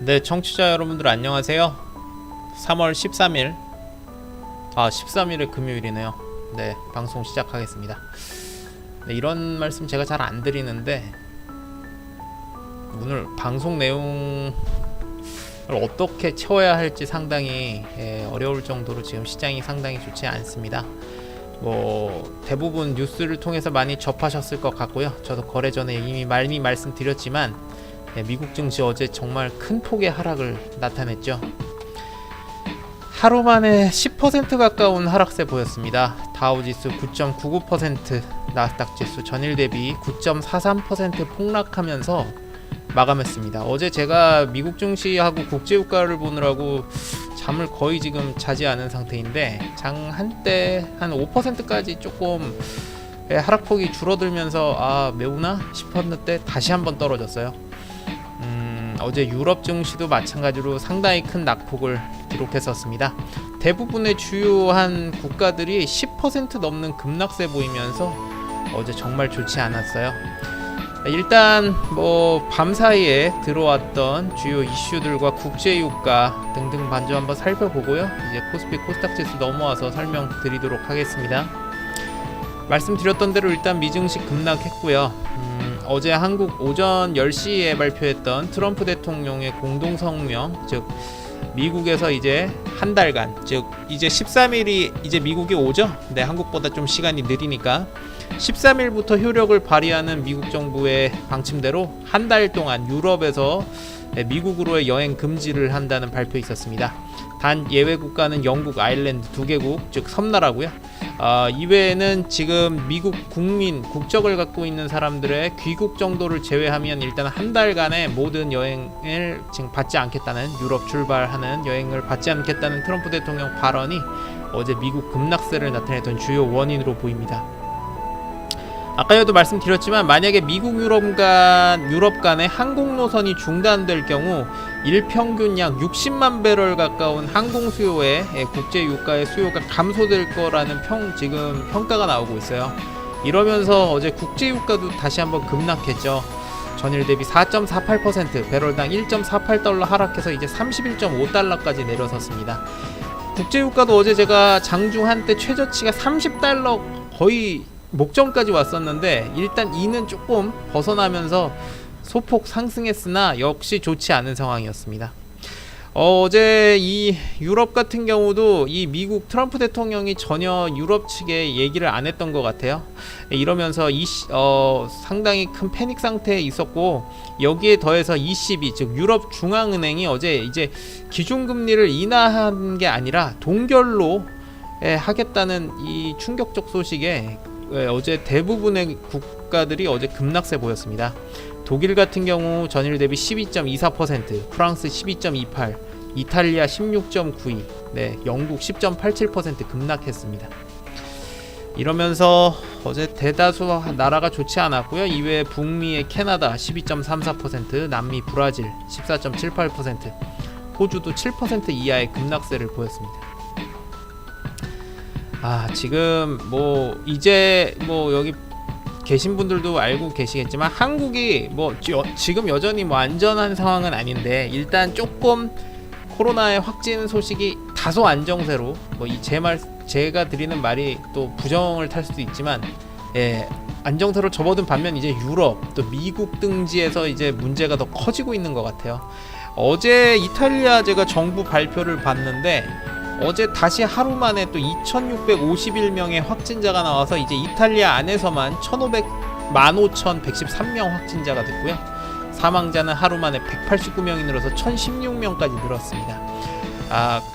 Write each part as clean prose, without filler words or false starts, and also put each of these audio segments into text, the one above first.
네, 청취자 여러분들 안녕하세요. 3월 13일 13일의 금요일이네요. 네, 방송 시작하겠습니다. 네, 이런 말씀 제가 잘 안 드리는데 오늘 방송 내용을 어떻게 채워야 할지 상당히 어려울 정도로 지금 시장이 상당히 좋지 않습니다. 대부분 뉴스를 통해서 많이 접하셨을 것 같고요. 저도 거래 전에 이미 많이 말씀드렸지만 미국 증시 어제 정말 큰 폭의 하락을 나타냈죠. 하루 만에 10% 가까운 하락세 보였습니다. 다우지수 9.99%, 나스닥 지수 전일 대비 9.43% 폭락하면서 마감했습니다. 어제 제가 미국 증시하고 국제유가를 보느라고 잠을 거의 지금 자지 않은 상태인데 장 한때 한 5%까지 조금 하락폭이 줄어들면서 매우나 싶었는데 다시 한번 떨어졌어요. 어제 유럽 증시도 마찬가지로 상당히 큰 낙폭을 기록했었습니다. 대부분의 주요한 국가들이 10% 넘는 급락세 보이면서 어제 정말 좋지 않았어요. 일단 밤사이에 들어왔던 주요 이슈들과 국제유가 등등 반주 한번 살펴보고요. 이제 코스피 코스닥 지수 넘어와서 설명드리도록 하겠습니다. 말씀드렸던 대로 일단 미증시 급락했고요. 어제 한국 오전 10시에 발표했던 트럼프 대통령의 공동성명, 즉 미국에서 이제 한 달간, 즉 이제 13일이 이제 미국이 오죠. 네, 한국보다 좀 시간이 느리니까 13일부터 효력을 발휘하는 미국 정부의 방침대로 한 달 동안 유럽에서 미국으로의 여행 금지를 한다는 발표 있었습니다. 단 예외 국가는 영국, 아일랜드 2개국, 즉 섬나라고요. 이외에는 지금 미국 국민 국적을 갖고 있는 사람들의 귀국 정도를 제외하면 일단 한 달간의 모든 여행을 지금 받지 않겠다는, 유럽 출발하는 여행을 받지 않겠다는 트럼프 대통령 발언이 어제 미국 급락세를 나타냈던 주요 원인으로 보입니다. 아까도 말씀드렸지만 만약에 미국 유럽 간의 항공 노선이 중단될 경우 일평균 약 60만 배럴 가까운 항공 수요에 국제 유가의 수요가 감소될 거라는 지금 평가가 나오고 있어요. 이러면서 어제 국제 유가도 다시 한번 급락했죠. 전일 대비 4.48%, 배럴당 1.48달러 하락해서 이제 31.5달러까지 내려섰습니다. 국제 유가도 어제 제가 장중 한때 최저치가 30달러 거의 목전까지 왔었는데 일단 이는 조금 벗어나면서 소폭 상승했으나 역시 좋지 않은 상황이었습니다. 어제 이 유럽 같은 경우도 이 미국 트럼프 대통령이 전혀 유럽 측에 얘기를 안 했던 것 같아요. 이러면서 상당히 큰 패닉 상태에 있었고, 여기에 더해서 ECB 즉 유럽 중앙은행이 어제 이제 기준금리를 인하한 게 아니라 동결로 하겠다는 이 충격적 소식에 어제 대부분의 국가들이 어제 급락세 보였습니다. 독일 같은 경우 전일 대비 12.24%, 프랑스 12.28%, 이탈리아 16.92%, 네, 영국 10.87% 급락했습니다. 이러면서 어제 대다수 나라가 좋지 않았고요. 이외에 북미의 캐나다 12.34%, 남미 브라질 14.78%, 호주도 7% 이하의 급락세를 보였습니다. 지금 이제 여기 계신 분들도 알고 계시겠지만 한국이 지금 여전히 안전한 상황은 아닌데 일단 조금 코로나의 확진 소식이 다소 안정세로 제가 드리는 말이 또 부정을 탈 수도 있지만 안정세로 접어든 반면 이제 유럽 또 미국 등지에서 이제 문제가 더 커지고 있는 것 같아요. 어제 이탈리아 제가 정부 발표를 봤는데 어제 다시 하루 만에 또 2,651명의 확진자가 나와서 이제 이탈리아 안에서만 15,113명 확진자가 됐고요. 사망자는 하루 만에 189명이 늘어서 1,016명까지 늘었습니다.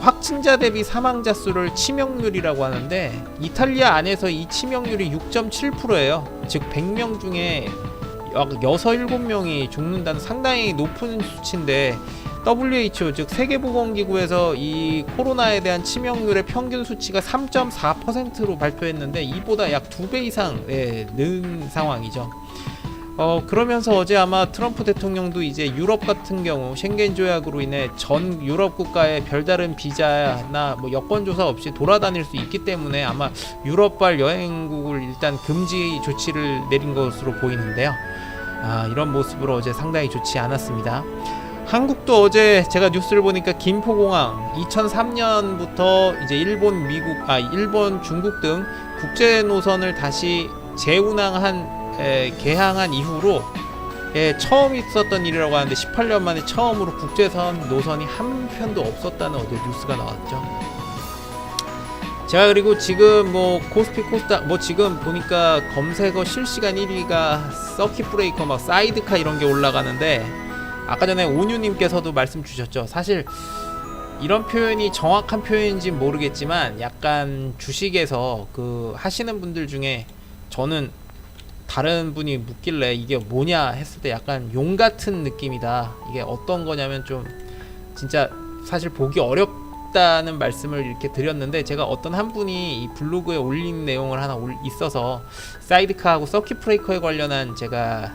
확진자 대비 사망자 수를 치명률이라고 하는데 이탈리아 안에서 이 치명률이 6.7%예요. 즉 100명 중에 약 6-7명이 죽는다는 상당히 높은 수치인데 WHO 즉 세계보건기구에서 이 코로나에 대한 치명률의 평균 수치가 3.4%로 발표했는데 이보다 약 2배 이상 는 상황이죠. 그러면서 어제 아마 트럼프 대통령도 이제 유럽 같은 경우 쉥겐 조약으로 인해 전 유럽 국가의 별다른 비자나 여권 조사 없이 돌아다닐 수 있기 때문에 아마 유럽발 여행국을 일단 금지 조치를 내린 것으로 보이는데요. 이런 모습으로 어제 상당히 좋지 않았습니다. 한국도 어제 제가 뉴스를 보니까 김포공항 2003년부터 이제 일본, 중국 등 국제 노선을 다시 개항한 이후로 처음 있었던 일이라고 하는데 18년 만에 처음으로 국제선 노선이 한 편도 없었다는 어제 뉴스가 나왔죠. 제가 그리고 지금 뭐 코스피 코스닥 뭐 지금 보니까 검색어 실시간 1위가 서킷 브레이커 막 사이드카 이런 게 올라가는데, 아까 전에 온유님께서도 말씀 주셨죠. 사실 이런 표현이 정확한 표현인지 모르겠지만 약간 주식에서 그 하시는 분들 중에 저는 다른 분이 묻길래 이게 뭐냐 했을 때 약간 용 같은 느낌이다. 이게 어떤 거냐면 좀 진짜 사실 보기 어렵다는 말씀을 이렇게 드렸는데, 제가 어떤 한 분이 이 블로그에 올린 내용을 하나 있어서 사이드카하고 서킷 브레이커에 관련한 제가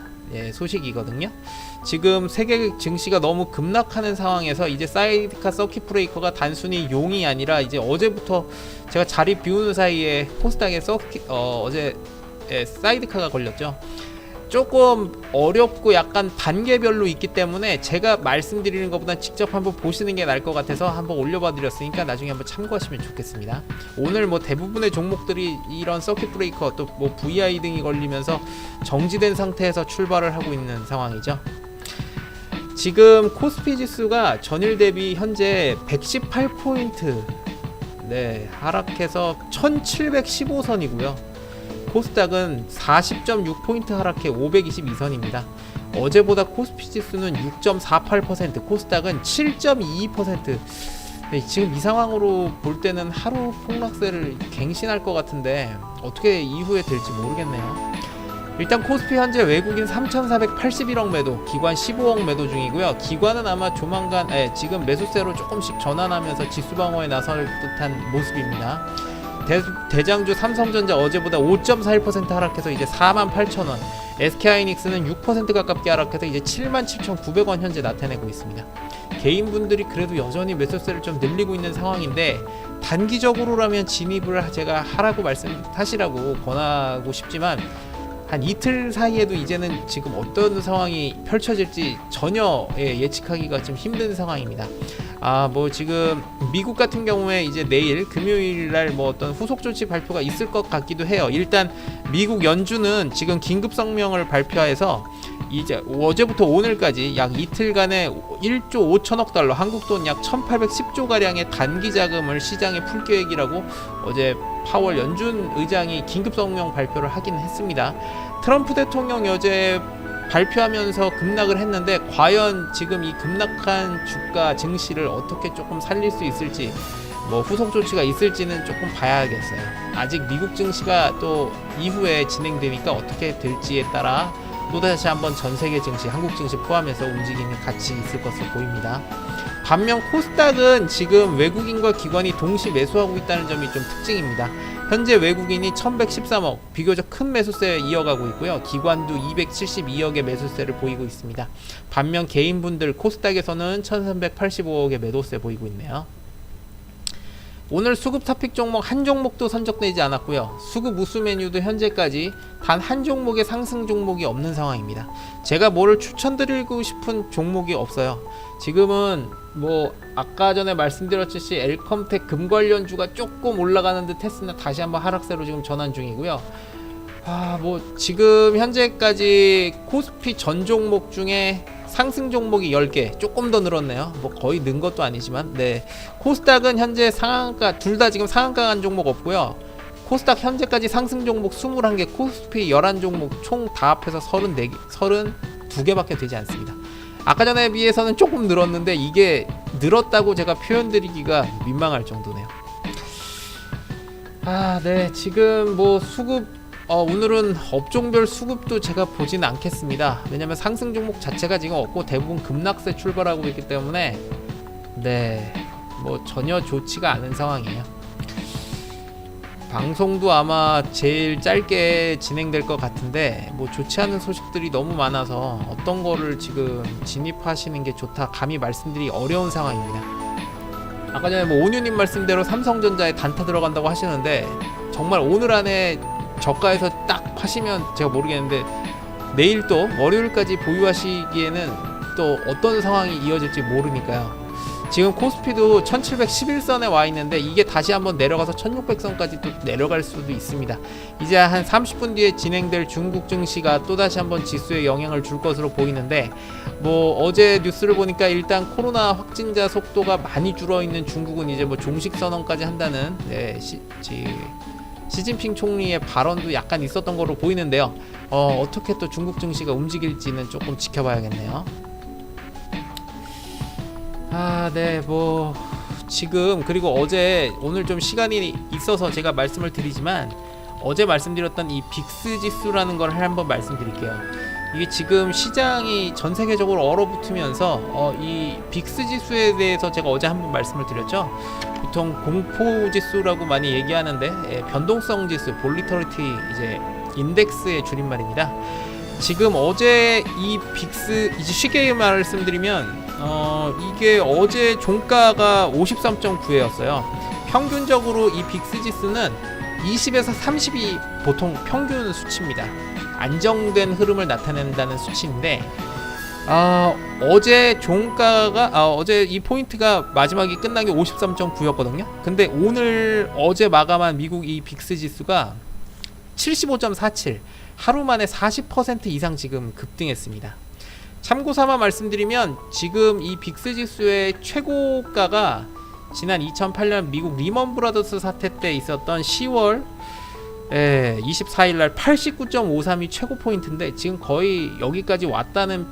소식이거든요. 지금 세계 증시가 너무 급락하는 상황에서 이제 사이드카 서킷 브레이커가 단순히 용이 아니라 이제 어제부터 제가 자리 비우는 사이에 코스닥에 어제 사이드카가 걸렸죠. 조금 어렵고 약간 단계별로 있기 때문에 제가 말씀드리는 것보다 직접 한번 보시는 게 나을 것 같아서 한번 올려봐 드렸으니까 나중에 한번 참고하시면 좋겠습니다. 오늘 뭐 대부분의 종목들이 이런 서킷 브레이커 또 뭐 VI 등이 걸리면서 정지된 상태에서 출발을 하고 있는 상황이죠. 지금 코스피 지수가 전일 대비 현재 118포인트 하락해서 1715선이고요. 코스닥은 40.6포인트 하락해 522선입니다. 어제보다 코스피 지수는 6.48%, 코스닥은 7.22%. 지금 이 상황으로 볼 때는 하루 폭락세를 갱신할 것 같은데 어떻게 이후에 될지 모르겠네요. 일단 코스피 현재 외국인 3,481억 매도, 기관 15억 매도 중이고요. 기관은 아마 조만간 지금 매수세로 조금씩 전환하면서 지수 방어에 나설 듯한 모습입니다. 대장주 삼성전자 어제보다 5.41% 하락해서 이제 48,000원, SK하이닉스는 6% 가깝게 하락해서 이제 77,900원 현재 나타내고 있습니다. 개인분들이 그래도 여전히 매수세를 좀 늘리고 있는 상황인데, 단기적으로라면 진입을 제가 하라고 말씀하시라고 권하고 싶지만 한 이틀 사이에도 이제는 지금 어떤 상황이 펼쳐질지 전혀 예측하기가 좀 힘든 상황입니다. 뭐 지금 미국 같은 경우에 이제 내일 금요일 날 뭐 어떤 후속 조치 발표가 있을 것 같기도 해요. 일단 미국 연준은 지금 긴급 성명을 발표해서 이제 어제부터 오늘까지 약 이틀간의 1조 5천억 달러, 한국 돈 약 1810조 가량의 단기 자금을 시장에 풀 계획이라고 어제 파월 연준 의장이 긴급 성명 발표를 하긴 했습니다. 트럼프 대통령이 어제 발표하면서 급락을 했는데, 과연 지금 이 급락한 주가 증시를 어떻게 조금 살릴 수 있을지, 뭐 후속 조치가 있을지는 조금 봐야겠어요. 아직 미국 증시가 또 이후에 진행되니까 어떻게 될지에 따라 또다시 한번 전세계 증시, 한국 증시 포함해서 움직임이 같이 있을 것으로 보입니다. 반면 코스닥은 지금 외국인과 기관이 동시 매수하고 있다는 점이 좀 특징입니다. 현재 외국인이 1113억, 비교적 큰 매수세 이어가고 있고요. 기관도 272억의 매수세를 보이고 있습니다. 반면 개인분들 코스닥에서는 1385억의 매도세 보이고 있네요. 오늘 수급 토픽 종목 한 종목도 선적되지 않았고요. 수급 우수 메뉴도 현재까지 단 한 종목의 상승 종목이 없는 상황입니다. 제가 뭐를 추천드리고 싶은 종목이 없어요. 지금은 뭐 아까 전에 말씀드렸듯이 엘컴텍 금 관련주가 조금 올라가는 듯 했으나 다시 한번 하락세로 지금 전환 중이고요. 뭐 지금 현재까지 코스피 전 종목 중에 상승 종목이 10개, 조금 더 늘었네요. 뭐 거의 는 것도 아니지만, 코스닥은 현재 상한가, 둘 다 지금 상한가 간 종목 없고요. 코스닥 현재까지 상승 종목 21개, 코스피 11종목 총 다 합해서 32개밖에 되지 않습니다. 아까 전에 비해서는 조금 늘었는데 이게 늘었다고 제가 표현드리기가 민망할 정도네요. 지금 뭐 수급 오늘은 업종별 수급도 제가 보지는 않겠습니다. 왜냐면 상승 종목 자체가 지금 없고 대부분 급락세 출발하고 있기 때문에 뭐 전혀 좋지가 않은 상황이에요. 방송도 아마 제일 짧게 진행될 것 같은데 뭐 좋지 않은 소식들이 너무 많아서 어떤 거를 지금 진입하시는 게 좋다 감히 말씀드리기 어려운 상황입니다. 아까 전에 뭐 온유님 말씀대로 삼성전자에 단타 들어간다고 하시는데 정말 오늘 안에 저가에서 딱 파시면 제가 모르겠는데, 내일 또 월요일까지 보유하시기에는 또 어떤 상황이 이어질지 모르니까요. 지금 코스피도 1711선에 와 있는데 이게 다시 한번 내려가서 1600선까지 또 내려갈 수도 있습니다. 이제 한 30분 뒤에 진행될 중국 증시가 또다시 한번 지수에 영향을 줄 것으로 보이는데, 뭐 어제 뉴스를 보니까 일단 코로나 확진자 속도가 많이 줄어 있는 중국은 이제 뭐 종식 선언까지 한다는 시진핑 총리의 발언도 약간 있었던 거로 보이는데요. 어떻게 또 중국 증시가 움직일지는 조금 지켜봐야겠네요. 네, 뭐 지금, 그리고 어제 오늘 좀 시간이 있어서 제가 말씀을 드리지만, 어제 말씀드렸던 이 빅스 지수라는 걸 한번 말씀드릴게요. 이게 지금 시장이 전 세계적으로 얼어붙으면서 이 빅스 지수에 대해서 제가 어제 한번 말씀을 드렸죠. 보통 공포 지수라고 많이 얘기하는데, 변동성 지수, 볼리터리티 이제 인덱스의 줄임말입니다. 지금 어제 이 빅스, 이제 쉽게 말씀드리면 이게 어제 종가가 53.9였어요. 평균적으로 이 빅스 지수는 20에서 30이 보통 평균 수치입니다. 안정된 흐름을 나타낸다는 수치인데, 어제 종가가 어제 이 포인트가 마지막에 끝난 게 53.9였거든요. 근데 어제 마감한 미국 이 빅스 지수가 75.47, 하루 만에 40% 이상 지금 급등했습니다. 참고삼아 말씀드리면, 지금 이 빅스 지수의 최고가가 지난 2008년 미국 리먼 브라더스 사태 때 있었던 10월 24일날 89.53이 최고 포인트인데, 지금 거의 여기까지 왔다는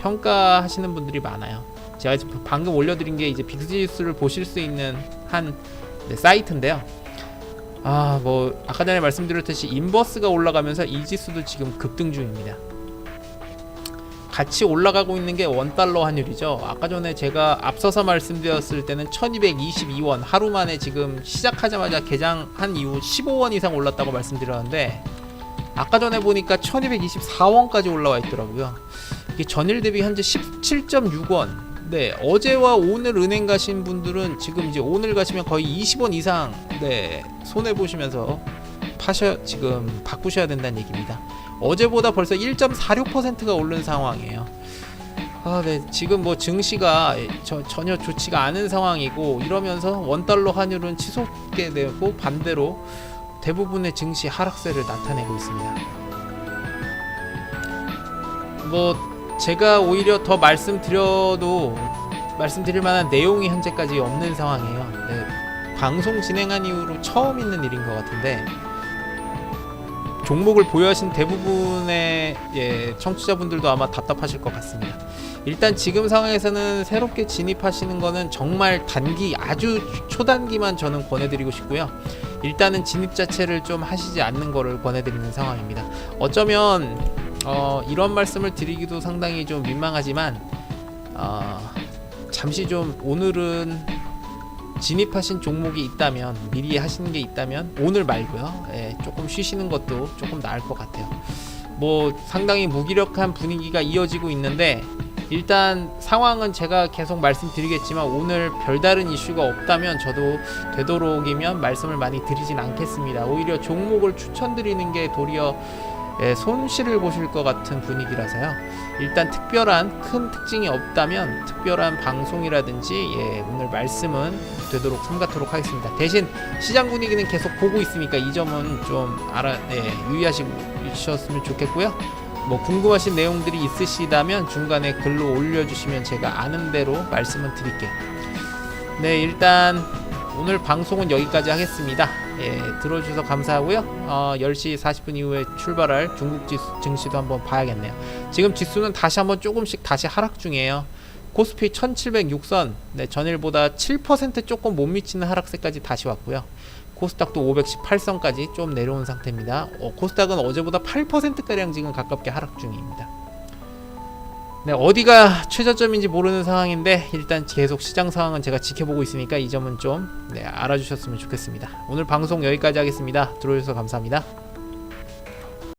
평가하시는 분들이 많아요. 제가 지금 방금 올려드린 게 이제 빅스 지수를 보실 수 있는 한 사이트인데요. 뭐 아까 전에 말씀드렸듯이 인버스가 올라가면서 이 지수도 지금 급등 중입니다. 같이 올라가고 있는 게 원달러 환율이죠. 아까 전에 제가 앞서서 말씀드렸을 때는 1222원, 하루 만에 지금 시작하자마자 개장한 이후 15원 이상 올랐다고 말씀드렸는데, 아까 전에 보니까 1224원까지 올라와 있더라고요. 이게 전일 대비 현재 17.6원. 네, 어제와 오늘 은행 가신 분들은 지금 이제 오늘 가시면 거의 20원 이상 손해 보시면서 지금 바꾸셔야 된다는 얘기입니다. 어제보다 벌써 1.46%가 오른 상황이에요. 네, 지금 뭐 증시가 전혀 좋지가 않은 상황이고, 이러면서 원달러 환율은 치솟게 되고 반대로 대부분의 증시 하락세를 나타내고 있습니다. 뭐 제가 오히려 더 말씀드려도 말씀드릴 만한 내용이 현재까지 없는 상황이에요. 네, 방송 진행한 이후로 처음 있는 일인 것 같은데, 종목을 보유하신 대부분의 청취자분들도 아마 답답하실 것 같습니다. 일단 지금 상황에서는 새롭게 진입하시는 거는 정말 아주 초단기만 저는 권해드리고 싶고요. 일단은 진입 자체를 좀 하시지 않는 거를 권해드리는 상황입니다. 어쩌면 이런 말씀을 드리기도 상당히 좀 민망하지만, 잠시 좀 오늘은 진입하신 종목이 있다면, 미리 하시는 게 있다면 오늘 말고요, 조금 쉬시는 것도 조금 나을 것 같아요. 뭐 상당히 무기력한 분위기가 이어지고 있는데, 일단 상황은 제가 계속 말씀드리겠지만, 오늘 별다른 이슈가 없다면 저도 되도록이면 말씀을 많이 드리진 않겠습니다. 오히려 종목을 추천드리는 게 도리어 손실을 보실 것 같은 분위기라서요. 일단 특별한 큰 특징이 없다면 특별한 방송이라든지 오늘 말씀은 되도록 삼가도록 하겠습니다. 대신 시장 분위기는 계속 보고 있으니까 이 점은 좀 유의하셨으면 좋겠고요. 뭐 궁금하신 내용들이 있으시다면 중간에 글로 올려주시면 제가 아는 대로 말씀을 드릴게요. 네, 일단 오늘 방송은 여기까지 하겠습니다. 들어주셔서 감사하고요. 10시 40분 이후에 출발할 중국 증시도 한번 봐야겠네요. 지금 지수는 다시 한번 조금씩 다시 하락 중이에요. 코스피 1706선, 전일보다 7% 조금 못 미치는 하락세까지 다시 왔고요. 코스닥도 518선까지 좀 내려온 상태입니다. 코스닥은 어제보다 8%가량 지금 가깝게 하락 중입니다. 네, 어디가 최저점인지 모르는 상황인데, 일단 계속 시장 상황은 제가 지켜보고 있으니까 이 점은 좀 알아주셨으면 좋겠습니다. 오늘 방송 여기까지 하겠습니다. 들어주셔서 감사합니다.